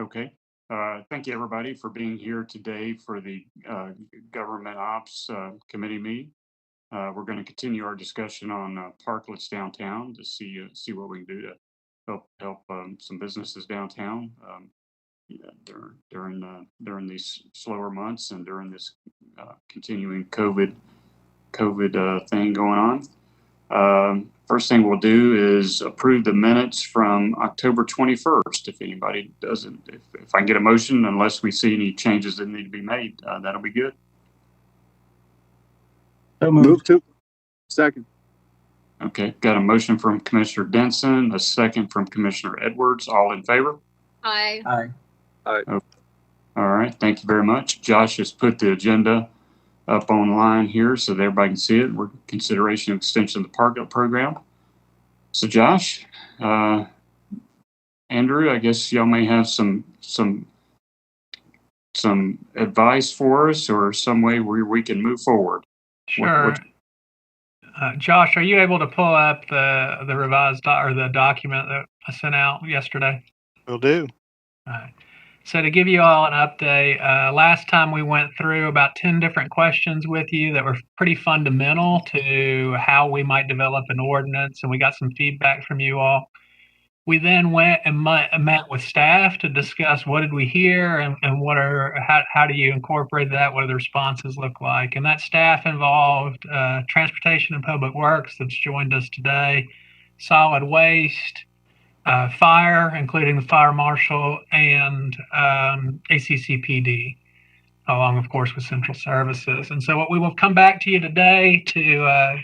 Okay. Thank you, everybody, for being here today for the Government Ops Committee meeting. We're going to continue our discussion on parklets downtown to see what we can do to help some businesses downtown yeah, during these slower months and during this continuing COVID thing going on. First thing we'll do is approve the minutes from October 21st. If anybody doesn't, if I can get a motion, unless we see any changes that need to be made, that'll be good. Move to. Second. Okay, got a motion from Commissioner Denson, a second from Commissioner Edwards. All in favor? Aye. Aye. Aye. Okay. All right, thank you very much. Josh has put the agenda up online here so that everybody can see it. We're consideration of extension of the parklet program. So Josh, Andrew, I guess y'all may have some advice for us or some way where we can move forward. Sure. Josh, are you able to pull up the revised or the document that I sent out yesterday? Will do. All right. So to give you all an update, last time we went through about 10 different questions with you that were pretty fundamental to how we might develop an ordinance, and we got some feedback from you all. We then went and met with staff to discuss what did we hear and how do you incorporate that? What do the responses look like? And that staff involved Transportation and Public Works that's joined us today, Solid Waste, Fire, including the Fire Marshal, and ACCPD, along, of course, with Central Services. And so what we will come back to you today to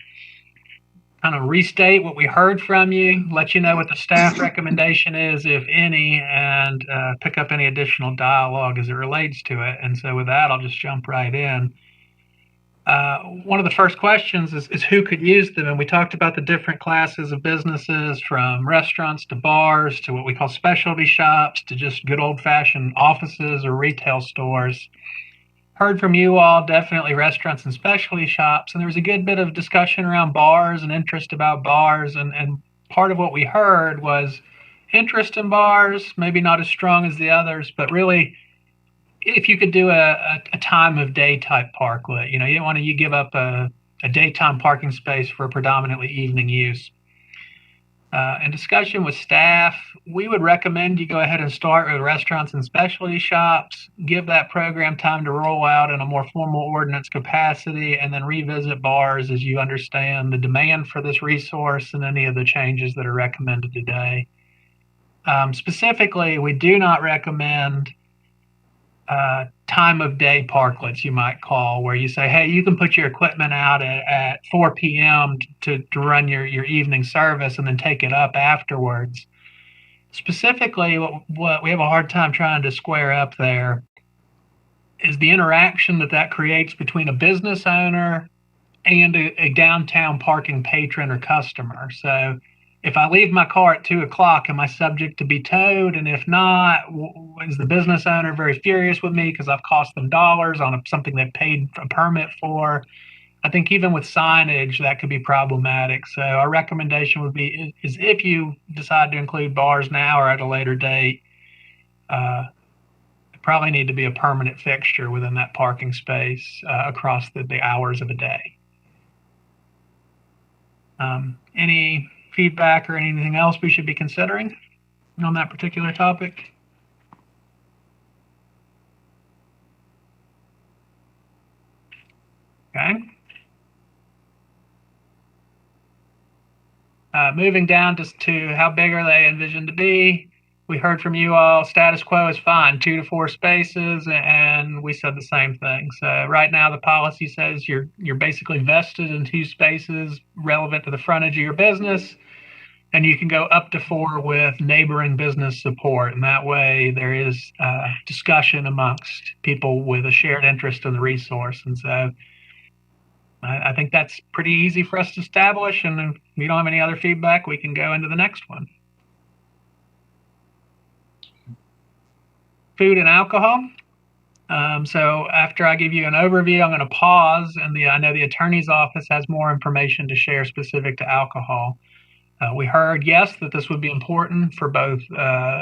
kind of restate what we heard from you, let you know what the staff recommendation is, if any, and pick up any additional dialogue as it relates to it. And so with that, I'll just jump right in. One of the first questions is who could use them? And we talked about the different classes of businesses, from restaurants to bars to what we call specialty shops to just good old-fashioned offices or retail stores. Heard from you all, definitely restaurants and specialty shops. And there was a good bit of discussion around bars and interest about bars. And part of what we heard was interest in bars, maybe not as strong as the others, but really if you could do a time of day type parklet, you don't want to give up a daytime parking space for a predominantly evening use. In discussion with staff, we would recommend you go ahead and start with restaurants and specialty shops, give that program time to roll out in a more formal ordinance capacity, and then revisit bars as you understand the demand for this resource and any of the changes that are recommended today. Specifically, we do not recommend time of day parklets, you might call, where you say, hey, you can put your equipment out at 4 p.m. to run your evening service and then take it up afterwards. Specifically, what we have a hard time trying to square up there is the interaction that creates between a business owner and a downtown parking patron or customer. So if I leave my car at 2 o'clock, am I subject to be towed? And if not, is the business owner very furious with me because I've cost them dollars on something they've paid a permit for? I think even with signage, that could be problematic. So our recommendation would be is if you decide to include bars now or at a later date, it probably need to be a permanent fixture within that parking space across the hours of a day. Any feedback or anything else we should be considering on that particular topic? Okay. Moving down to how big are they envisioned to be? We heard from you all, status quo is fine, 2 to 4 spaces, and we said the same thing. So right now the policy says you're basically vested in 2 spaces relevant to the frontage of your business, and you can go up to 4 with neighboring business support. And that way there is discussion amongst people with a shared interest in the resource. And so I think that's pretty easy for us to establish. And if we don't have any other feedback, we can go into the next one. Food and alcohol. So after I give you an overview, I'm going to pause, and I know the attorney's office has more information to share specific to alcohol. We heard, yes, that this would be important for both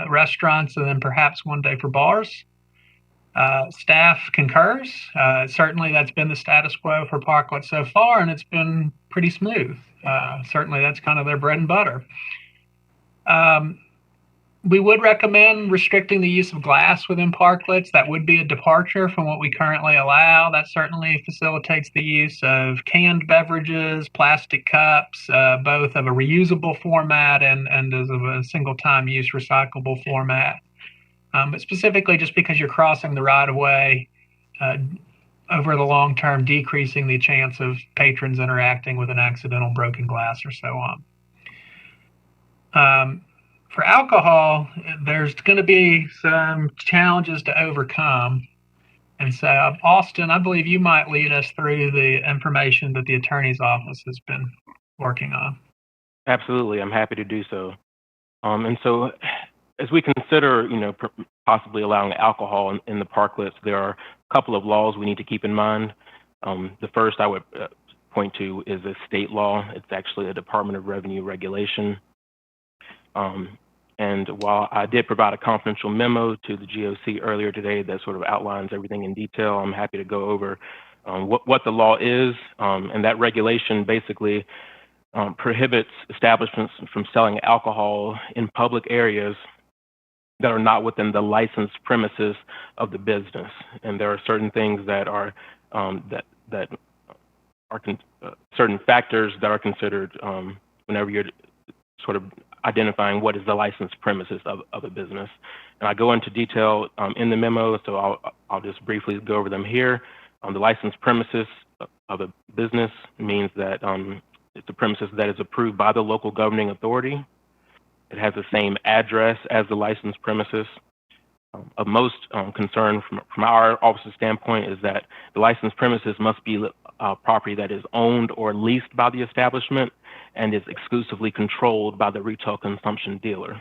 restaurants and then perhaps one day for bars. Staff concurs. Certainly, that's been the status quo for Parklet so far, and it's been pretty smooth. Certainly, that's kind of their bread and butter. We would recommend restricting the use of glass within parklets. That would be a departure from what we currently allow. That certainly facilitates the use of canned beverages, plastic cups, both of a reusable format and as of a single-time use recyclable format. But specifically just because you're crossing the right-of-way, over the long term, decreasing the chance of patrons interacting with an accidental broken glass or so on. For alcohol, there's going to be some challenges to overcome. And so, Austin, I believe you might lead us through the information that the attorney's office has been working on. Absolutely, I'm happy to do so. And so, as we consider, possibly allowing alcohol in the parklets, there are a couple of laws we need to keep in mind. The first I would point to is a state law. It's actually a Department of Revenue regulation. And while I did provide a confidential memo to the GOC earlier today that sort of outlines everything in detail, I'm happy to go over what the law is. And that regulation basically prohibits establishments from selling alcohol in public areas that are not within the licensed premises of the business. And there are certain things that are certain factors that are considered whenever you're sort of identifying what is the licensed premises of a business. And I go into detail in the memo, so I'll just briefly go over them here. The licensed premises of a business means that it's a premises that is approved by the local governing authority. It has the same address as the licensed premises. Of most concern from our office's standpoint is that the licensed premises must be property that is owned or leased by the establishment and is exclusively controlled by the retail consumption dealer.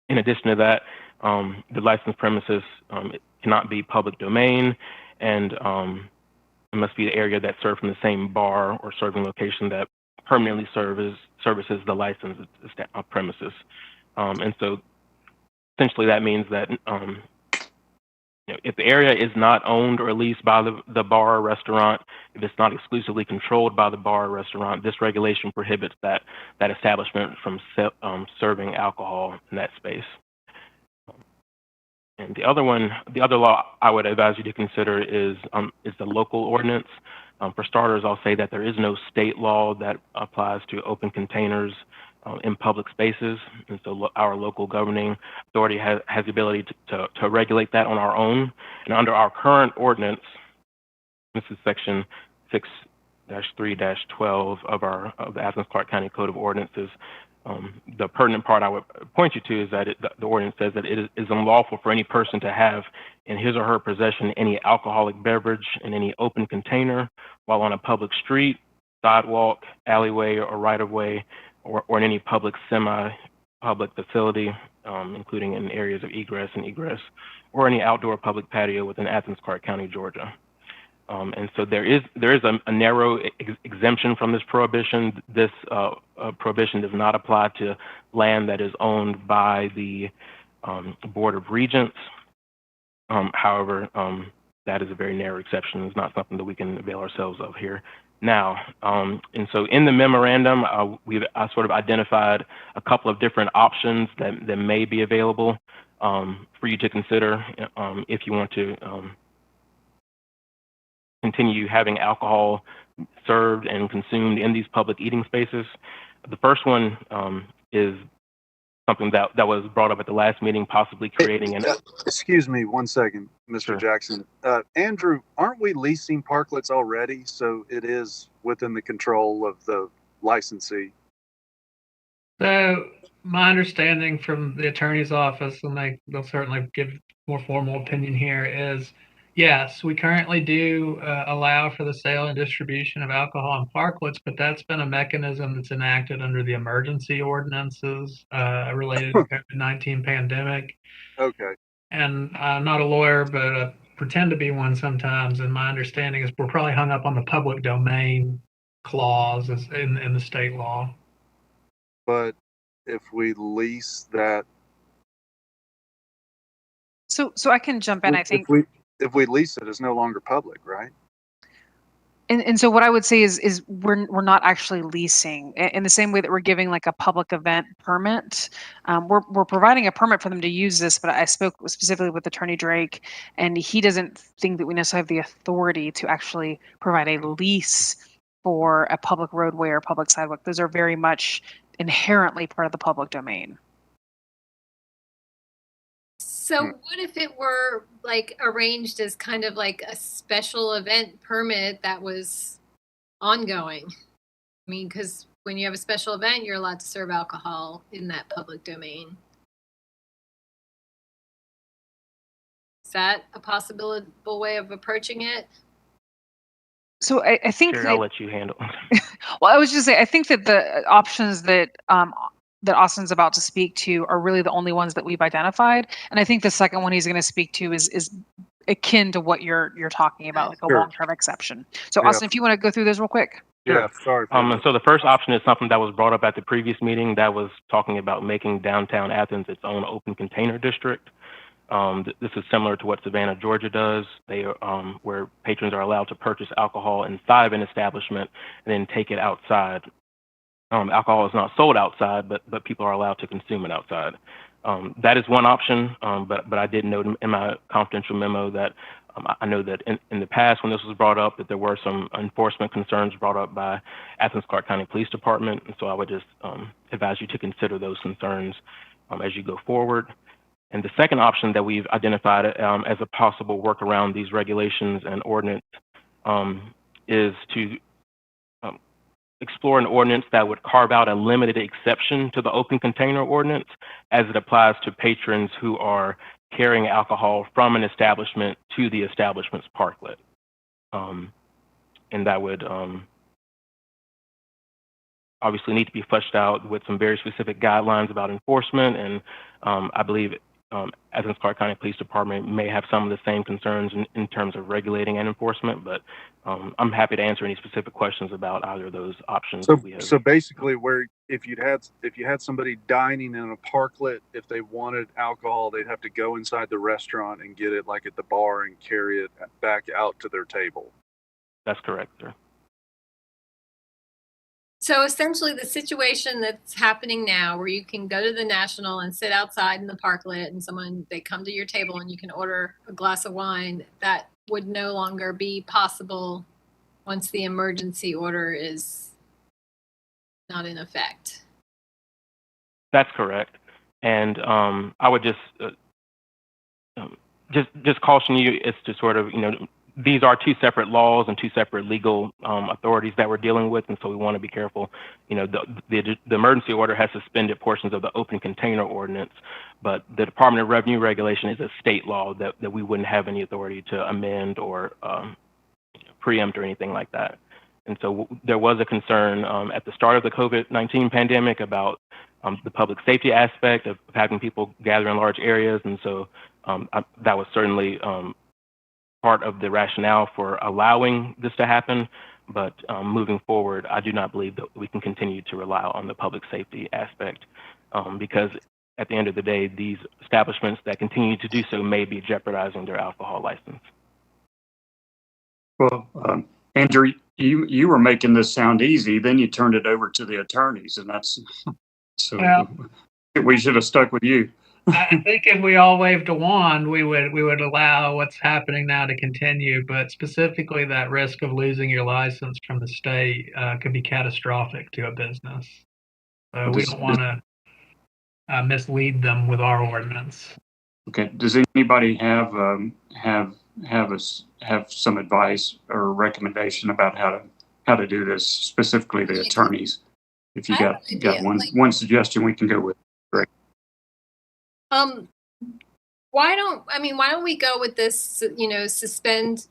In addition to that, the licensed premises it cannot be public domain, and it must be the area that served from the same bar or serving location that permanently services the licensed premises. And so essentially that means that if the area is not owned or leased by the bar or restaurant, if it's not exclusively controlled by the bar or restaurant, this regulation prohibits that establishment from serving alcohol in that space. And the other law I would advise you to consider is the local ordinance. For starters, I'll say that there is no state law that applies to open containers in public spaces, and so our local governing authority has the ability to regulate that on our own. And under our current ordinance, this is section 6-3-12 of the Athens-Clarke County Code of Ordinances. The pertinent part I would point you to is that the ordinance says that it is unlawful for any person to have in his or her possession any alcoholic beverage in any open container while on a public street, sidewalk, alleyway, or right-of-way, or in any public semi-public facility, including in areas of egress and egress, or any outdoor public patio within Athens-Clarke County, Georgia. And so there is a narrow exemption from this prohibition. This prohibition does not apply to land that is owned by the Board of Regents. However, that is a very narrow exception. It's not something that we can avail ourselves of here now. And so in the memorandum, I sort of identified a couple of different options that may be available for you to consider if you want to continue having alcohol served and consumed in these public eating spaces. The first one is something that was brought up at the last meeting, possibly creating an... Excuse me 1 second, Mr. Sure. Jackson. Andrew, aren't we leasing parklets already? So it is within the control of the licensee. So my understanding from the attorney's office, and they'll certainly give more formal opinion here, is yes, we currently do allow for the sale and distribution of alcohol in parklets, but that's been a mechanism that's enacted under the emergency ordinances related to the COVID-19 pandemic. Okay. And I'm not a lawyer, but I pretend to be one sometimes. And my understanding is we're probably hung up on the public domain clause in the state law. but if we lease that, So I can jump in. I think, if we lease it, it's no longer public, right? and so what I would say is we're not actually leasing in the same way that we're giving like a public event permit. We're providing a permit for them to use this, but I spoke specifically with Attorney Drake, and he doesn't think that we necessarily have the authority to actually provide a lease for a public roadway or public sidewalk. Those are very much inherently part of the public domain. So what if it were like arranged as kind of like a special event permit that was ongoing? I mean, because when you have a special event, you're allowed to serve alcohol in that public domain. Is that a possible way of approaching it? So I think Sure, that, I'll let you handle. well, I was just saying, I think that the options that that Austin's about to speak to are really the only ones that we've identified, and I think the second one he's going to speak to is akin to what you're talking about, like a Sure. long-term exception. So Yeah. Austin, if you want to go through those real quick. Yeah, sorry. And so the first option is something that was brought up at the previous meeting that was talking about making downtown Athens its own open container district. This is similar to what Savannah, Georgia does. They where patrons are allowed to purchase alcohol inside of an establishment and then take it outside. Alcohol is not sold outside, but people are allowed to consume it outside. That is one option, but I did note in my confidential memo that I know that in the past when this was brought up that there were some enforcement concerns brought up by Athens-Clarke County Police Department, and so I would just advise you to consider those concerns as you go forward. And the second option that we've identified as a possible workaround these regulations and ordinance is to explore an ordinance that would carve out a limited exception to the open container ordinance as it applies to patrons who are carrying alcohol from an establishment to the establishment's parklet. And that would obviously need to be fleshed out with some very specific guidelines about enforcement. And I believe Athens-Clarke County Police Department may have some of the same concerns in terms of regulating and enforcement, but I'm happy to answer any specific questions about either of those options. So basically, where if you had somebody dining in a parklet, if they wanted alcohol, they'd have to go inside the restaurant and get it like at the bar and carry it back out to their table. That's correct, sir. So essentially the situation that's happening now where you can go to the National and sit outside in the parklet and they come to your table and you can order a glass of wine, that would no longer be possible once the emergency order is not in effect. That's correct. And I would just caution you as to sort of, these are two separate laws and two separate legal authorities that we're dealing with, and so we want to be careful. The emergency order has suspended portions of the open container ordinance, but the Department of Revenue regulation is a state law that we wouldn't have any authority to amend or preempt or anything like that. And so there was a concern at the start of the COVID-19 pandemic about the public safety aspect of having people gather in large areas, and so that was certainly part of the rationale for allowing this to happen, but moving forward, I do not believe that we can continue to rely on the public safety aspect because at the end of the day, these establishments that continue to do so may be jeopardizing their alcohol license. Well, Andrew, you were making this sound easy, then you turned it over to the attorneys, and that's so Well, we should have stuck with you. I think if we all waved a wand, we would allow what's happening now to continue. But specifically, that risk of losing your license from the state could be catastrophic to a business. So we don't want to mislead them with our ordinance. Okay. Does anybody have some advice or recommendation about how to do this, specifically the attorneys? If you got one suggestion, we can go with. Great. Why don't we go with this, suspend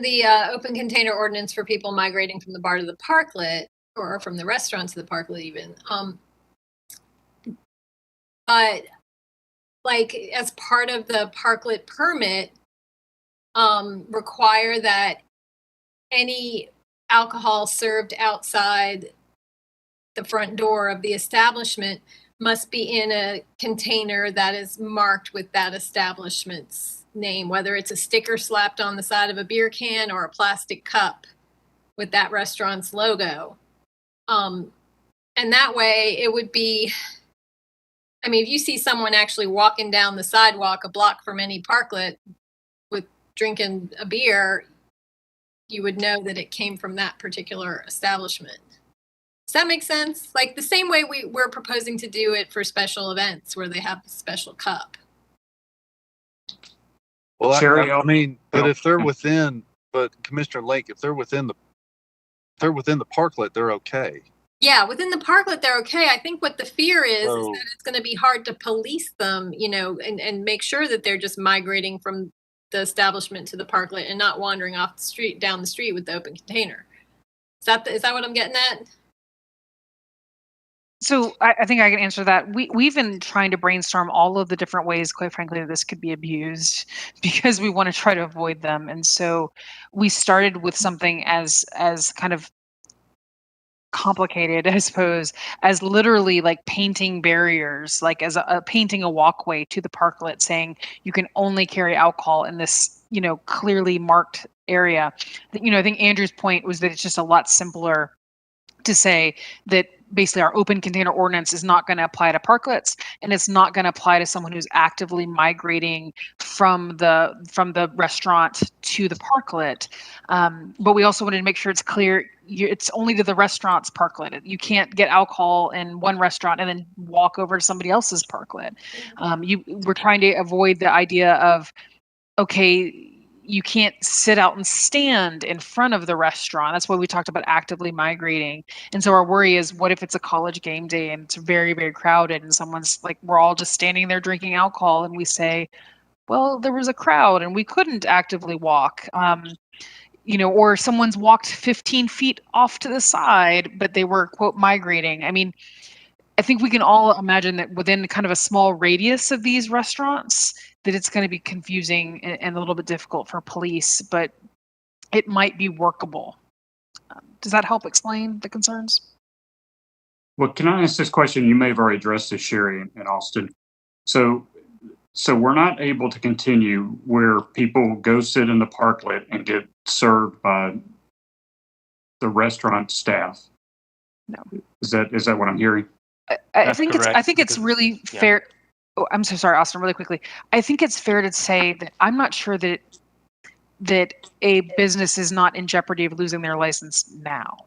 the open container ordinance for people migrating from the bar to the parklet or from the restaurant to the parklet even. But like as part of the parklet permit, require that any alcohol served outside the front door of the establishment must be in a container that is marked with that establishment's name, whether it's a sticker slapped on the side of a beer can or a plastic cup with that restaurant's logo. And that way it would be, I mean, if you see someone actually walking down the sidewalk a block from any parklet with drinking a beer, you would know that it came from that particular establishment. Does that make sense? Like the same way we're proposing to do it for special events where they have a special cup. Well, Sherry, I mean, but if they're within, but Commissioner Lake, if they're within the parklet, they're okay. Yeah, within the parklet, they're okay. I think what the fear is that it's going to be hard to police them, you know, and make sure that they're just migrating from the establishment to the parklet and not wandering off the street, down the street with the open container. Is that what I'm getting at? So I think I can answer that. We've been trying to brainstorm all of the different ways, quite frankly, that this could be abused because we want to try to avoid them. And so we started with something as kind of complicated, I suppose, as literally like painting barriers, like as painting a walkway to the parklet saying you can only carry alcohol in this, you know, clearly marked area. You know, I think Andrew's point was that it's just a lot simpler to say that basically our open container ordinance is not going to apply to parklets, and it's not going to apply to someone who's actively migrating from the restaurant to the parklet. But we also wanted to make sure it's clear it's only to the restaurant's parklet. You can't get alcohol in one restaurant and then walk over to somebody else's parklet. We're trying to avoid the idea of, okay, you can't sit out and stand in front of the restaurant. That's why we talked about actively migrating. And so our worry is, what if it's a college game day and it's very, very crowded and someone's like, we're all just standing there drinking alcohol, and we say, well, there was a crowd and we couldn't actively walk. You know, or someone's walked 15 feet off to the side, but they were, quote, migrating. I mean, I think we can all imagine that within kind of a small radius of these restaurants, that it's going to be confusing and a little bit difficult for police, but it might be workable. Does that help explain the concerns? Well, can I ask this question? You may have already addressed this, Sherry and Austin. So we're not able to continue where people go sit in the parklet and get served by the restaurant staff. No. Is that what I'm hearing? I think it's really fair. Oh, I'm so sorry, Austin, really quickly. I think it's fair to say that I'm not sure that a business is not in jeopardy of losing their license now.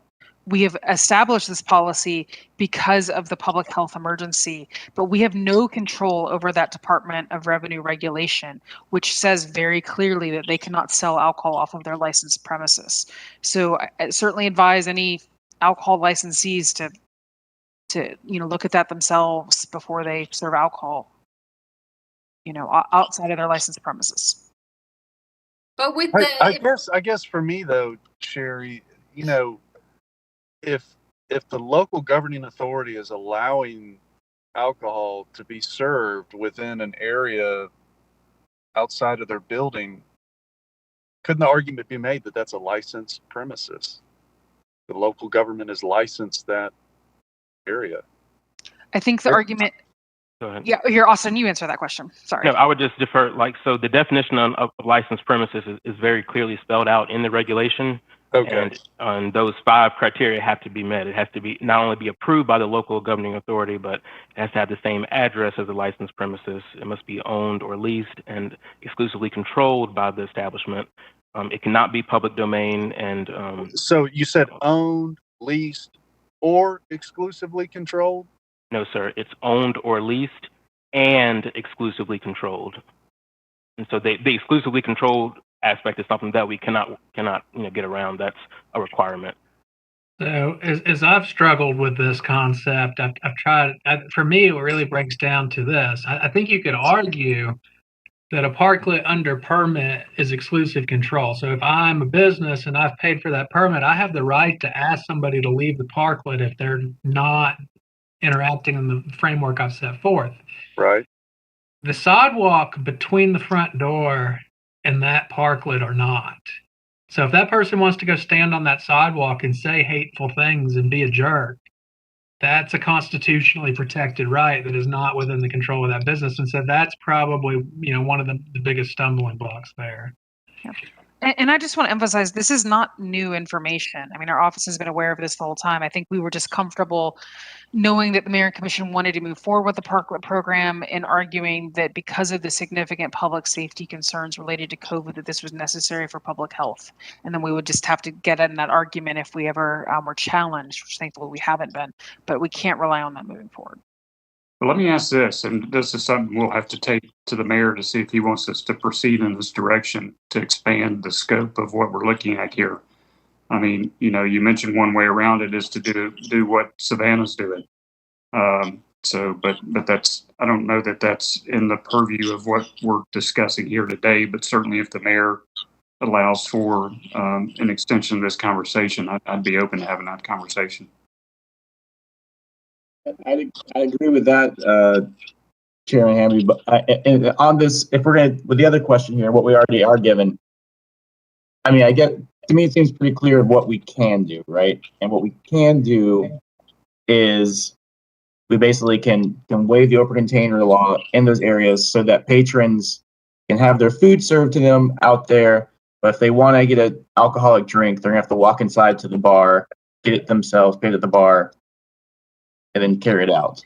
We have established this policy because of the public health emergency, but we have no control over that Department of Revenue regulation, which says very clearly that they cannot sell alcohol off of their licensed premises. So I certainly advise any alcohol licensees to look at that themselves before they serve alcohol, outside of their licensed premises. But with I guess for me though, Sherry, if the local governing authority is allowing alcohol to be served within an area outside of their building, couldn't the argument be made that that's a licensed premises? The local government has licensed that area. I think the argument. Go ahead. Yeah, here, Austin, you answer that question. Sorry. No, I would just defer. So the definition of licensed premises is very clearly spelled out in the regulation. Okay. And those 5 criteria have to be met. It has to be not only be approved by the local governing authority, but it has to have the same address as the licensed premises. It must be owned or leased and exclusively controlled by the establishment. It cannot be public domain. And so you said owned, leased, or exclusively controlled? No, sir. It's owned or leased and exclusively controlled. And so the exclusively controlled aspect is something that we cannot get around. That's a requirement. So as I've struggled with this concept, I've tried. For me, it really breaks down to this. I think you could argue that a parklet under permit is exclusive control. So if I'm a business and I've paid for that permit, I have the right to ask somebody to leave the parklet if they're not interacting in the framework I've set forth. Right. The sidewalk between the front door and that parklet are not. So if that person wants to go stand on that sidewalk and say hateful things and be a jerk, that's a constitutionally protected right that is not within the control of that business. And so that's probably, one of the biggest stumbling blocks there. Yep. And I just want to emphasize, this is not new information. I mean, our office has been aware of this the whole time. I think we were just comfortable knowing that the Mayor and Commission wanted to move forward with the parklet program and arguing that because of the significant public safety concerns related to COVID, that this was necessary for public health. And then we would just have to get in that argument if we ever were challenged, which thankfully we haven't been, but we can't rely on that moving forward. But let me ask this, and this is something we'll have to take to the mayor to see if he wants us to proceed in this direction to expand the scope of what we're looking at here. I mean, you mentioned one way around it is to do what Savannah's doing. But that's, I don't know that that's in the purview of what we're discussing here today, but certainly if the mayor allows for an extension of this conversation, I'd be open to having that conversation. I agree with that, Chairman Hamby. But and on this, if we're going to, with the other question here, what we already are given, I mean, to me, it seems pretty clear what we can do, right? And what we can do is we basically can waive the open container law in those areas so that patrons can have their food served to them out there. But if they want to get an alcoholic drink, they're going to have to walk inside to the bar, get it themselves, pay it at the bar, and then carry it out.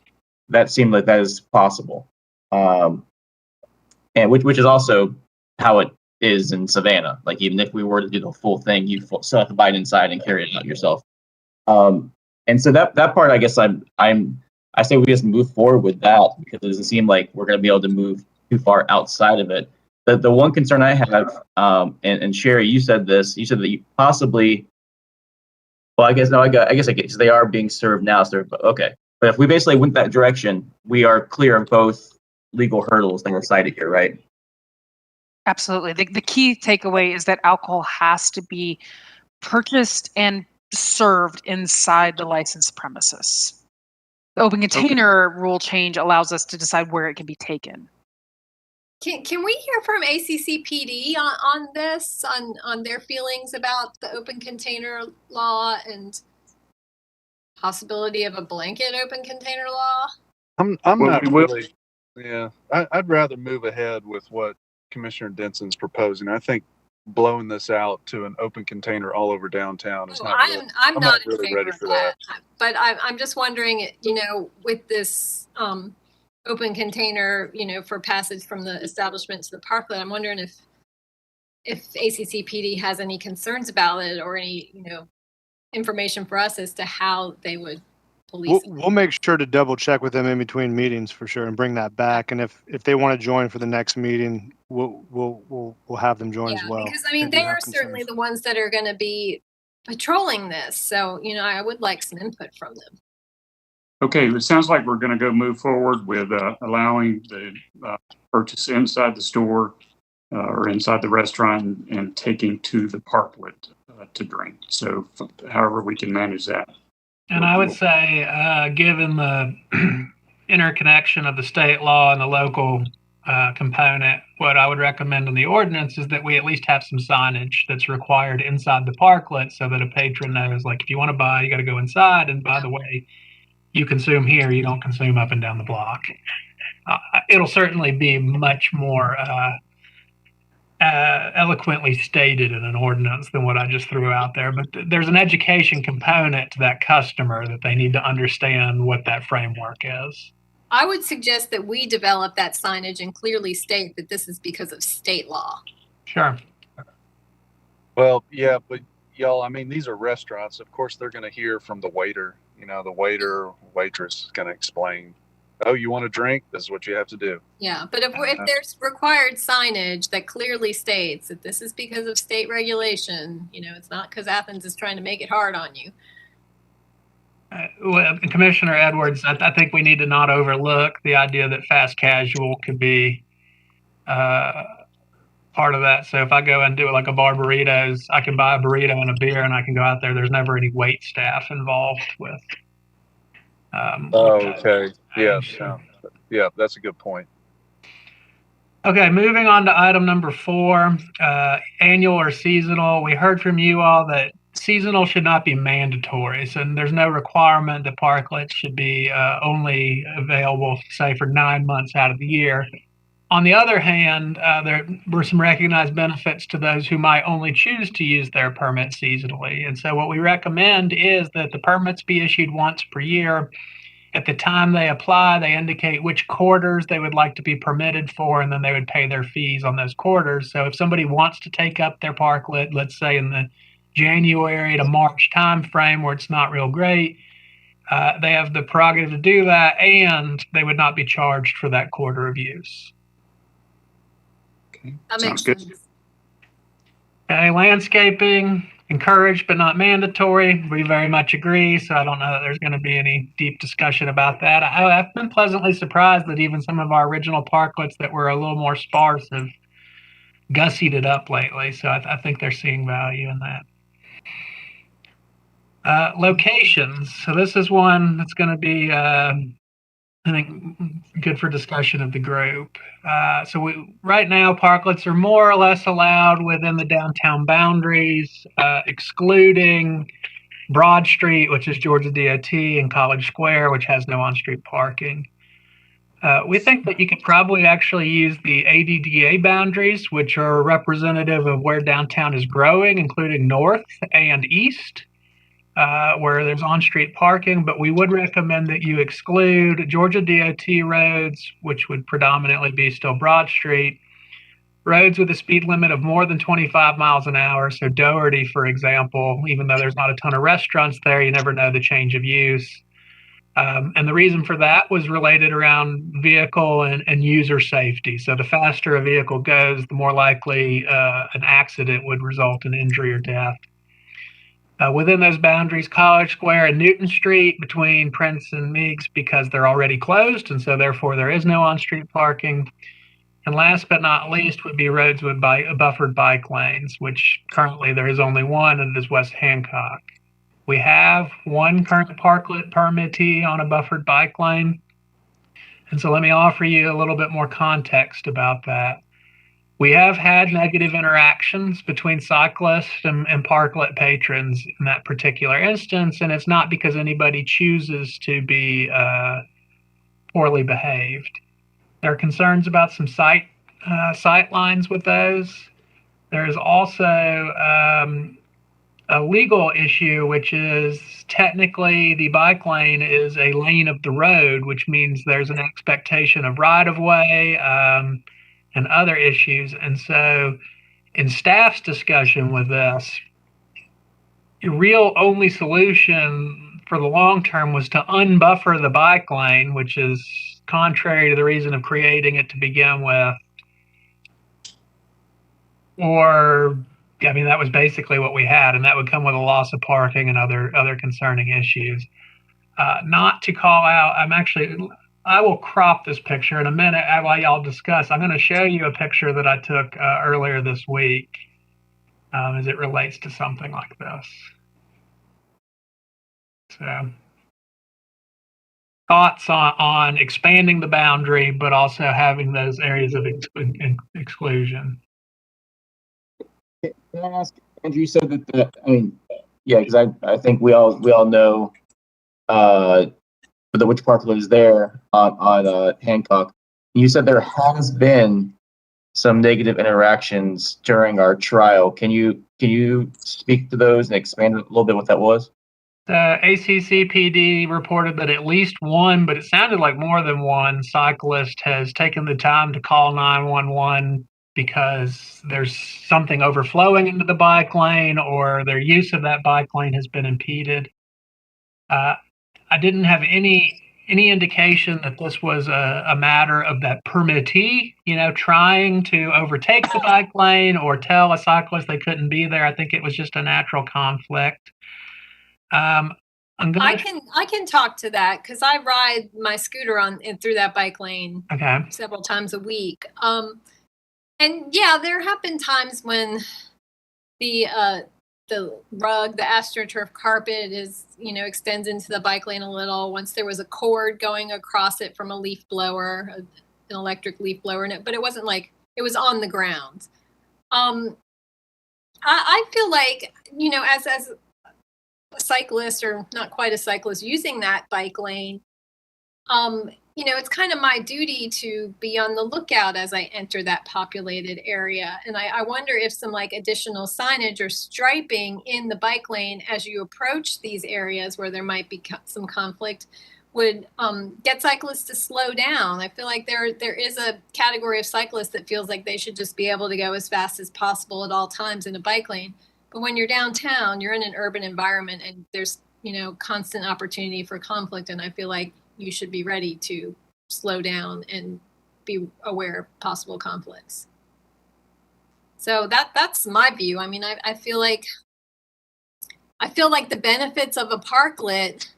That seemed like that is possible. And which is also how it is in Savannah. Like, even if we were to do the full thing, you still have to buy it inside and carry it out yourself. And so that part, I guess I say we just move forward with that, because it doesn't seem like we're going to be able to move too far outside of it. The one concern I have, and Sherry, you said this. You said that you possibly. Well, I guess they are being served now. So okay, but if we basically went that direction, we are clear of both legal hurdles that were cited here, right? Absolutely. The key takeaway is that alcohol has to be purchased and served inside the licensed premises. The open container rule change allows us to decide where it can be taken. Can we hear from ACCPD on this, on their feelings about the open container law and possibility of a blanket open container law? I'm not really. Yeah, I'd rather move ahead with what Commissioner Denson's proposing. I think blowing this out to an open container all over downtown is not. I'm not really in ready favor for of that. But I'm just wondering, with this open container, for passage from the establishment to the parklet, I'm wondering if ACCPD has any concerns about it, or any, information for us as to how they would police it. We'll make sure to double check with them in between meetings for sure, and bring that back. And if they want to join for the next meeting, we'll have them join as well. Because they are certainly the ones that are going to be patrolling this. So, I would like some input from them. Okay, it sounds like we're going to move forward with allowing the purchase inside the store or inside the restaurant and taking to the parklet to drink. So however we can manage that. And I would say, given the interconnection of the state law and the local component, what I would recommend in the ordinance is that we at least have some signage that's required inside the parklet, so that a patron knows, like, if you want to buy, you got to go inside. And by the way, you consume here, you don't consume up and down the block. It'll certainly be much more eloquently stated in an ordinance than what I just threw out there. But there's an education component to that customer that they need to understand what that framework is. I would suggest that we develop that signage and clearly state that this is because of state law. Sure. Well, yeah, but y'all, these are restaurants. Of course, they're going to hear from the waiter. The waiter, waitress is going to explain, oh, you want a drink? This is what you have to do. Yeah, but if there's required signage that clearly states that this is because of state regulation, it's not because Athens is trying to make it hard on you. Well, Commissioner Edwards, I think we need to not overlook the idea that fast casual could be part of that. So if I go and do like a bar burritos, I can buy a burrito and a beer, and I can go out there. There's never any wait staff involved with. Okay. Yeah. Yeah, that's a good point. Okay, moving on to item number 4, annual or seasonal. We heard from you all that seasonal should not be mandatory. So there's no requirement that parklets should be only available, say, for 9 months out of the year. On the other hand, there were some recognized benefits to those who might only choose to use their permit seasonally. And so what we recommend is that the permits be issued once per year. At the time they apply, they indicate which quarters they would like to be permitted for, and then they would pay their fees on those quarters. So if somebody wants to take up their parklet, let's say in the January to March timeframe where it's not real great, they have the prerogative to do that, and they would not be charged for that quarter of use. Okay. That Sounds makes good. sense. Okay, landscaping, encouraged but not mandatory. We very much agree, so I don't know that there's going to be any deep discussion about that. I've been pleasantly surprised that even some of our original parklets that were a little more sparse have gussied it up lately, so I think they're seeing value in that. Locations. So this is one that's going to be, I think, good for discussion of the group. Right now, parklets are more or less allowed within the downtown boundaries, excluding Broad Street, which is Georgia DOT, and College Square, which has no on-street parking. We think that you could probably actually use the ADDA boundaries, which are representative of where downtown is growing, including north and east, where there's on-street parking, but we would recommend that you exclude Georgia DOT roads, which would predominantly be still Broad Street, roads with a speed limit of more than 25 miles an hour. So Doherty, for example, even though there's not a ton of restaurants there, you never know the change of use. And the reason for that was related around vehicle and user safety. So the faster a vehicle goes, the more likely an accident would result in injury or death. Within those boundaries, College Square and Newton Street between Prince and Meigs, because they're already closed, and so therefore there is no on-street parking. And last but not least would be roads with buffered bike lanes, which currently there is only one, and it is West Hancock. We have one current parklet permittee on a buffered bike lane. And so let me offer you a little bit more context about that. We have had negative interactions between cyclists and parklet patrons in that particular instance, and it's not because anybody chooses to be poorly behaved. There are concerns about some sight lines with those. There's also a legal issue, which is technically the bike lane is a lane of the road, which means there's an expectation of right-of-way and other issues. And so in staff's discussion with this, the real only solution for the long term was to unbuffer the bike lane, which is contrary to the reason of creating it to begin with. Or, I mean, that was basically what we had, and that would come with a loss of parking and other concerning issues. Not to call out, I will crop this picture in a minute while y'all discuss. I'm going to show you a picture that I took earlier this week as it relates to something like this. So, thoughts on expanding the boundary, but also having those areas of exclusion. Can I ask, Andrew, you said that because I think we all know which parklet is there on Hancock. You said there has been some negative interactions during our trial. Can you speak to those and expand a little bit what that was? The ACCPD reported that at least one, but it sounded like more than one, cyclist has taken the time to call 911 because there's something overflowing into the bike lane or their use of that bike lane has been impeded. I didn't have any indication that this was a matter of that permittee, trying to overtake the bike lane or tell a cyclist they couldn't be there. I think it was just a natural conflict. I can talk to that because I ride my scooter through that bike lane several times a week. And yeah, there have been times when the rug, the AstroTurf carpet extends into the bike lane a little. Once there was a cord going across it from a leaf blower, an electric leaf blower, but it wasn't like it was on the ground. I feel like, as a cyclist, or not quite a cyclist, using that bike lane, it's kind of my duty to be on the lookout as I enter that populated area. And I wonder if some like additional signage or striping in the bike lane as you approach these areas where there might be some conflict would get cyclists to slow down. I feel like there is a category of cyclists that feels like they should just be able to go as fast as possible at all times in a bike lane. But when you're downtown, you're in an urban environment, and there's, constant opportunity for conflict. And I feel like you should be ready to slow down and be aware of possible conflicts. So that's my view. I mean, I feel like the benefits of a parklet,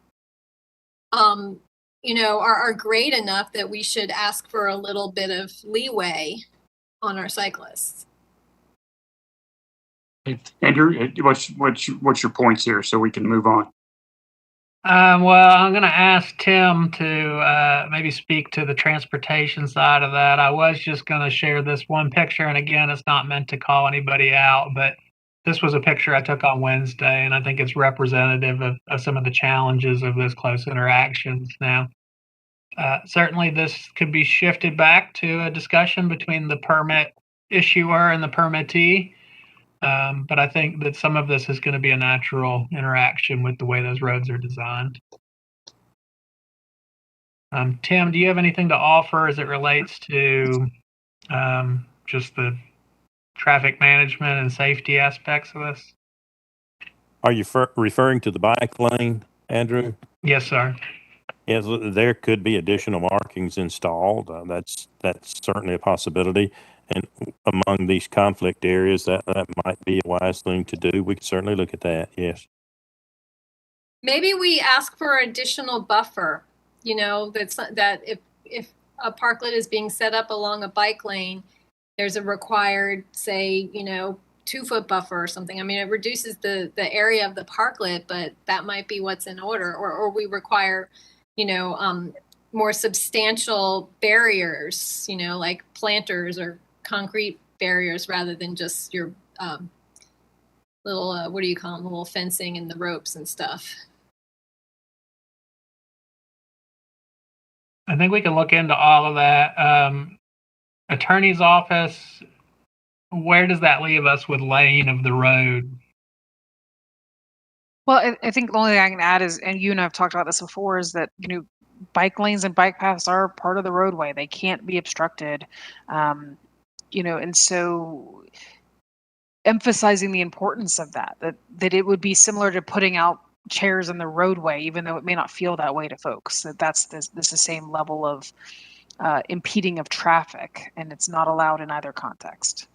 are great enough that we should ask for a little bit of leeway on our cyclists. Andrew, what's your points here so we can move on? Well, I'm going to ask Tim to maybe speak to the transportation side of that. I was just going to share this one picture, and again, it's not meant to call anybody out, but this was a picture I took on Wednesday, and I think it's representative of some of the challenges of those close interactions. Now, certainly this could be shifted back to a discussion between the permit issuer and the permittee. But I think that some of this is going to be a natural interaction with the way those roads are designed. Tim, do you have anything to offer as it relates to just the traffic management and safety aspects of this? Are you referring to the bike lane, Andrew? Yes, sir. Yes, there could be additional markings installed. That's certainly a possibility. And among these conflict areas, that might be a wise thing to do. We could certainly look at that, yes. Maybe we ask for additional buffer, that if a parklet is being set up along a bike lane, there's a required, say, 2-foot buffer or something. I mean, it reduces the area of the parklet, but that might be what's in order. Or we require, more substantial barriers, like planters or concrete barriers rather than just your little, what do you call them, little fencing and the ropes and stuff. I think we can look into all of that. Attorney's office, where does that leave us with lane of the road? Well, I think the only thing I can add is, and you and I have talked about this before, is that, bike lanes and bike paths are part of the roadway. They can't be obstructed. And so emphasizing the importance of that it would be similar to putting out chairs in the roadway, even though it may not feel that way to folks. That's the same level of impeding of traffic, and it's not allowed in either context.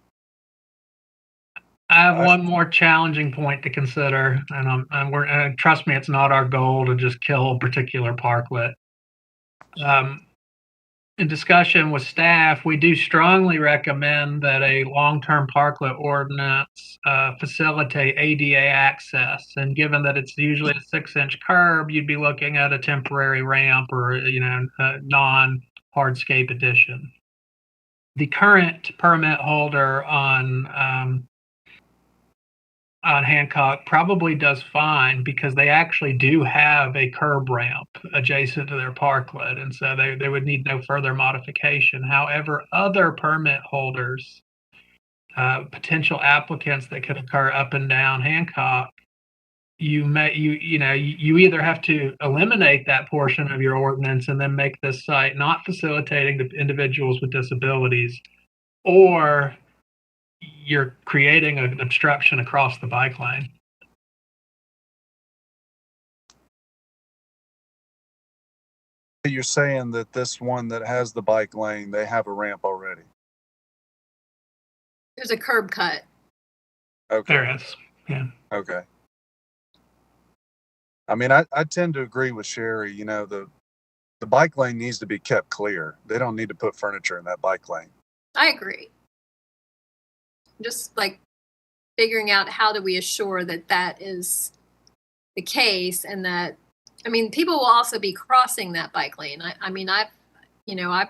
I have one more challenging point to consider, and trust me, it's not our goal to just kill a particular parklet. In discussion with staff, we do strongly recommend that a long-term parklet ordinance facilitate ADA access. And given that it's usually a 6-inch curb, you'd be looking at a temporary ramp or a non-hardscape addition. The current permit holder on Hancock probably does fine because they actually do have a curb ramp adjacent to their parklet, and so they would need no further modification. However, other permit holders, potential applicants that could occur up and down Hancock, you either have to eliminate that portion of your ordinance and then make this site not facilitating to individuals with disabilities, or you're creating an obstruction across the bike lane. You're saying that this one that has the bike lane, they have a ramp already? There's a curb cut. Okay. There is, yeah. Okay. I mean, I tend to agree with Sherry. The bike lane needs to be kept clear. They don't need to put furniture in that bike lane. I agree. Just like figuring out how do we assure that is the case, and that, people will also be crossing that bike lane. I've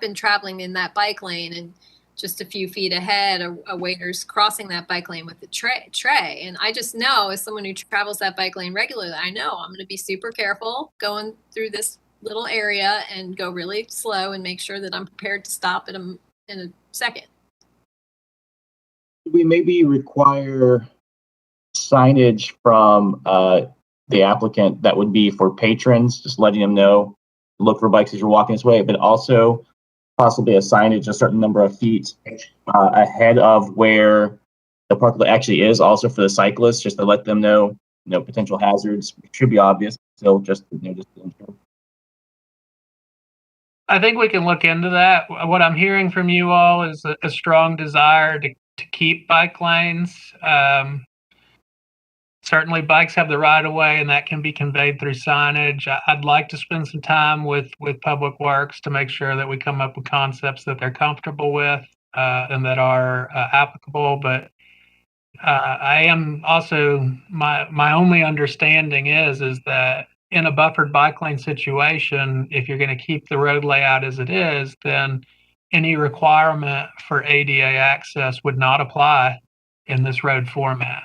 been traveling in that bike lane, and just a few feet ahead, a waiter's crossing that bike lane with the tray. And I just know, as someone who travels that bike lane regularly, I know I'm going to be super careful going through this little area and go really slow and make sure that I'm prepared to stop in a second. We maybe require signage from the applicant that would be for patrons, just letting them know, look for bikes as you're walking this way, but also possibly a signage a certain number of feet ahead of where the parklet actually is, also for the cyclists, just to let them know, potential hazards. It should be obvious, still just, just I think we can look into that. What I'm hearing from you all is a strong desire to keep bike lanes. Certainly bikes have the right of way, and that can be conveyed through signage. I'd like to spend some time with Public Works to make sure that we come up with concepts that they're comfortable with and that are applicable. But I am also, my only understanding is that in a buffered bike lane situation, if you're going to keep the road layout as it is, then any requirement for ADA access would not apply in this road format.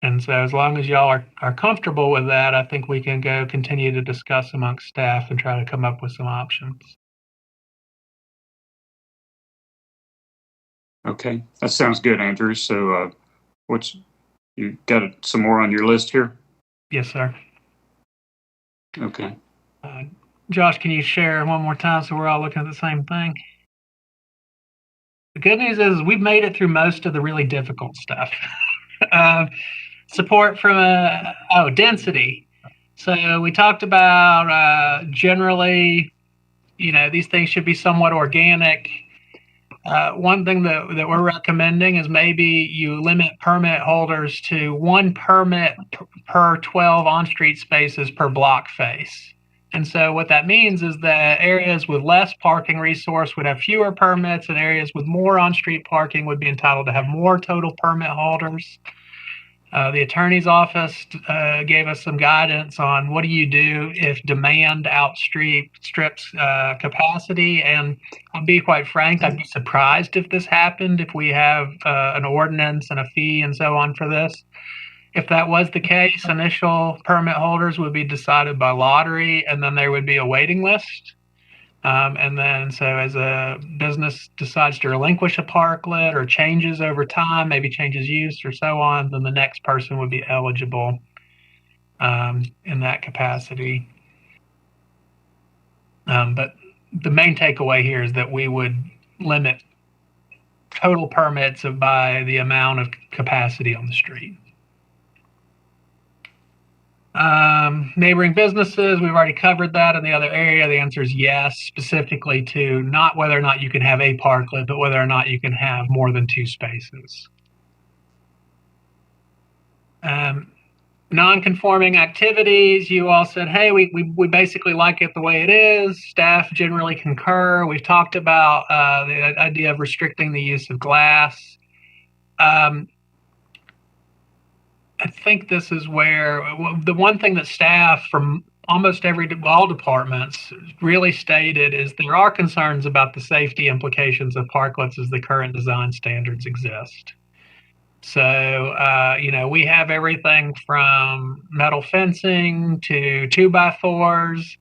And so as long as y'all are comfortable with that, I think we can continue to discuss amongst staff and try to come up with some options. Okay, that sounds good, Andrew. So you got some more on your list here? Yes, sir. Okay. Josh, can you share one more time so we're all looking at the same thing? The good news is we've made it through most of the really difficult stuff. Support from density. So we talked about generally, these things should be somewhat organic. One thing that we're recommending is maybe you limit permit holders to 1 permit per 12 on-street spaces per block face. And so what that means is that areas with less parking resource would have fewer permits, and areas with more on-street parking would be entitled to have more total permit holders. The attorney's office gave us some guidance on what do you do if demand outstrips capacity. And I'll be quite frank, I'd be surprised if this happened, if we have an ordinance and a fee and so on for this. If that was the case, initial permit holders would be decided by lottery, and then there would be a waiting list. And then, so as a business decides to relinquish a parklet or changes over time, maybe changes use or so on, then the next person would be eligible in that capacity. But the main takeaway here is that we would limit total permits by the amount of capacity on the street. Neighboring businesses, we've already covered that in the other area. The answer is yes, specifically to not whether or not you can have a parklet, but whether or not you can have more than 2 spaces. Non-conforming activities, you all said, hey, we basically like it the way it is. Staff generally concur. We've talked about the idea of restricting the use of glass. I think this is where the one thing that staff from almost all departments really stated is there are concerns about the safety implications of parklets as the current design standards exist. So, we have everything from metal fencing to 2x4s.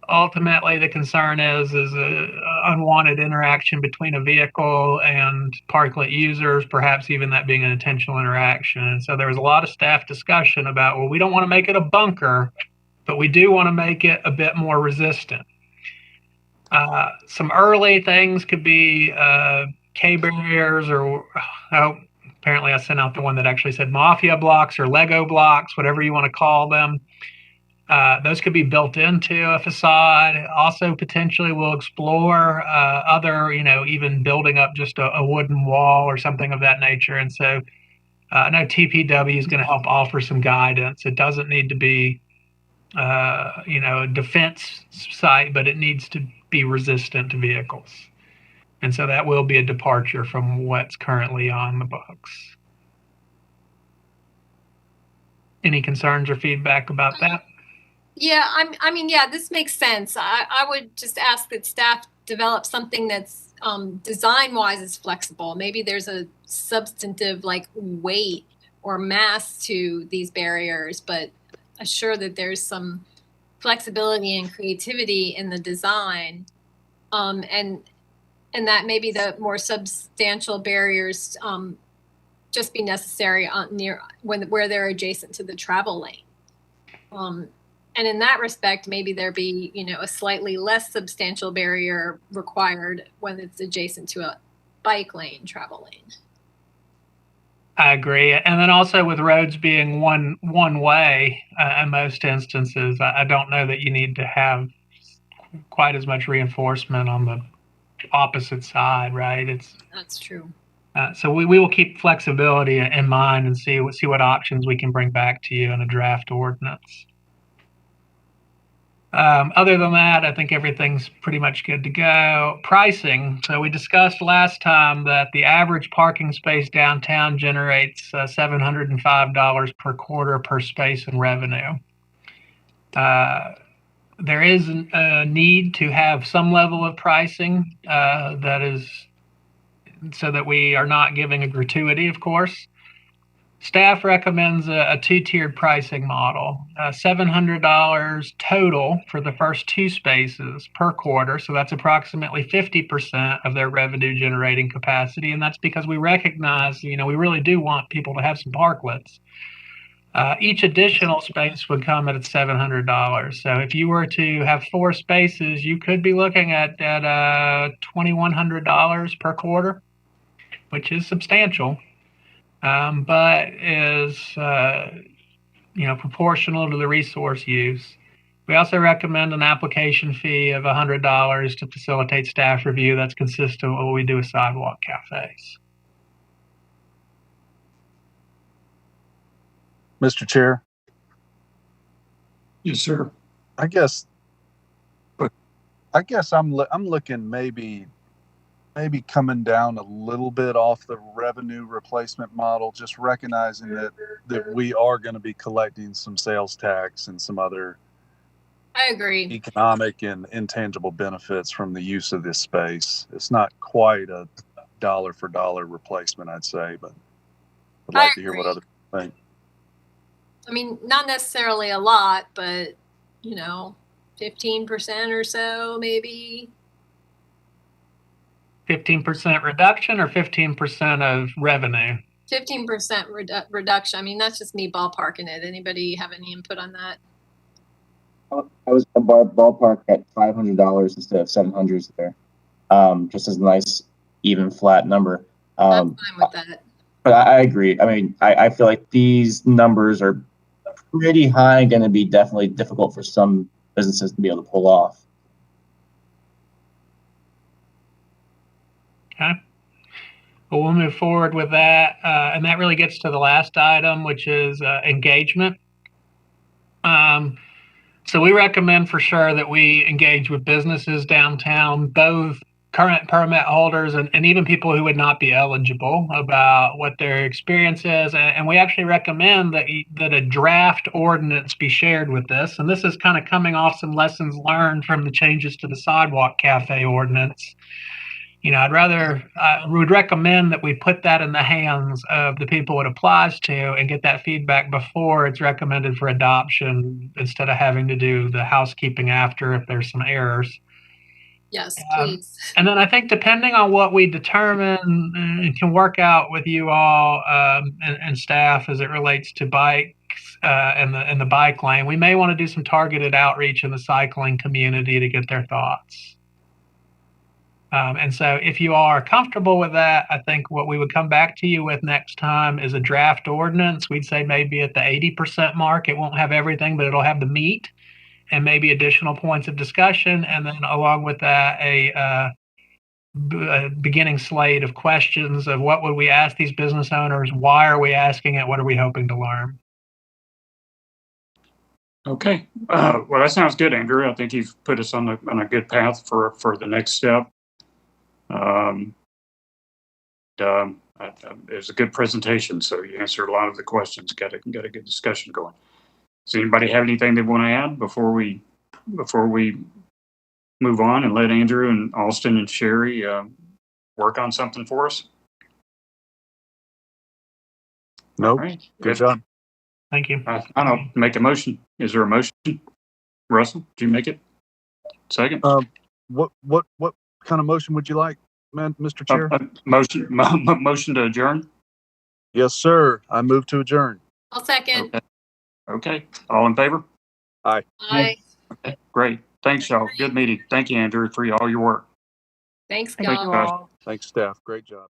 Ultimately, the concern is unwanted interaction between a vehicle and parklet users, perhaps even that being an intentional interaction. And so there was a lot of staff discussion about, well, we don't want to make it a bunker, but we do want to make it a bit more resistant. Some early things could be K-barriers or, apparently I sent out the one that actually said mafia blocks or Lego blocks, whatever you want to call them. Those could be built into a facade. Also, potentially, we'll explore other, even building up just a wooden wall or something of that nature. And so I know TPW is going to help offer some guidance. It doesn't need to be, a defense site, but it needs to be resistant to vehicles. And so that will be a departure from what's currently on the books. Any concerns or feedback about that? Yeah, I mean, yeah, this makes sense. I would just ask that staff develop something that's design-wise is flexible. Maybe there's a substantive like weight or mass to these barriers, but assure that there's some flexibility and creativity in the design, and that maybe the more substantial barriers just be necessary on near where they're adjacent to the travel lane. And in that respect, maybe there be, a slightly less substantial barrier required when it's adjacent to a bike lane, travel lane. I agree. And then also with roads being one way in most instances, I don't know that you need to have quite as much reinforcement on the opposite side, right? That's true. So we will keep flexibility in mind and see what options we can bring back to you in a draft ordinance. Other than that, I think everything's pretty much good to go. Pricing. So we discussed last time that the average parking space downtown generates $705 per quarter per space in revenue. There is a need to have some level of pricing that is so that we are not giving a gratuity, of course. Staff recommends a two-tiered pricing model, $700 total for the first 2 spaces per quarter. So that's approximately 50% of their revenue generating capacity. And that's because we recognize, we really do want people to have some parklets. Each additional space would come at $700. So if you were to have 4 spaces, you could be looking at $2,100 per quarter, which is substantial. But is proportional to the resource use. We also recommend an application fee of $100 to facilitate staff review. That's consistent with what we do with sidewalk cafes. Mr. Chair, Yes, sir. I guess I'm looking maybe coming down a little bit off the revenue replacement model, just recognizing that we are going to be collecting some sales tax and some other I agree. economic and intangible benefits from the use of this space. It's not quite a dollar for dollar replacement, I'd say, but I'd like to hear what others think. I mean, not necessarily a lot, but 15% or so, maybe. 15% reduction or 15% of revenue? 15% reduction. I mean, that's just me ballparking it. Anybody have any input on that? I was ballpark at $500 instead of $700 there, just as a nice, even, flat number. I'm fine with that. But I agree. I mean, I feel like these numbers are pretty high, going to be definitely difficult for some businesses to be able to pull off. Okay. Well, we'll move forward with that. And that really gets to the last item, which is engagement. So we recommend for sure that we engage with businesses downtown, both current permit holders and even people who would not be eligible, about what their experience is. And we actually recommend that a draft ordinance be shared with this. And this is kind of coming off some lessons learned from the changes to the sidewalk cafe ordinance. I would recommend that we put that in the hands of the people it applies to and get that feedback before it's recommended for adoption, instead of having to do the housekeeping after if there's some errors. Yes, please. And then I think depending on what we determine and can work out with you all and staff as it relates to bikes and the bike lane, we may want to do some targeted outreach in the cycling community to get their thoughts. And so if you are comfortable with that, I think what we would come back to you with next time is a draft ordinance. We'd say maybe at the 80% mark. It won't have everything, but it'll have the meat and maybe additional points of discussion. And then along with that, a beginning slate of questions of what would we ask these business owners? Why are we asking it? What are we hoping to learn? Okay. Well, that sounds good, Andrew. I think you've put us on a good path for the next step. It was a good presentation, so you answered a lot of the questions. Got a good discussion going. Does anybody have anything they want to add before we move on and let Andrew and Austin and Sherry work on something for us? Nope. All right. Good job. Thank you. I don't know. Make a motion. Is there a motion? Russell, did you make it? Second. What kind of motion would you like, man, Mr. Chair? Motion to adjourn. Yes, sir. I move to adjourn. I'll second. Okay. All in favor? Aye. Okay. Great. Thanks, y'all. Good meeting. Thank you, Andrew, for all your work. Thanks, Thank y'all. you all. Thanks, staff. Great job.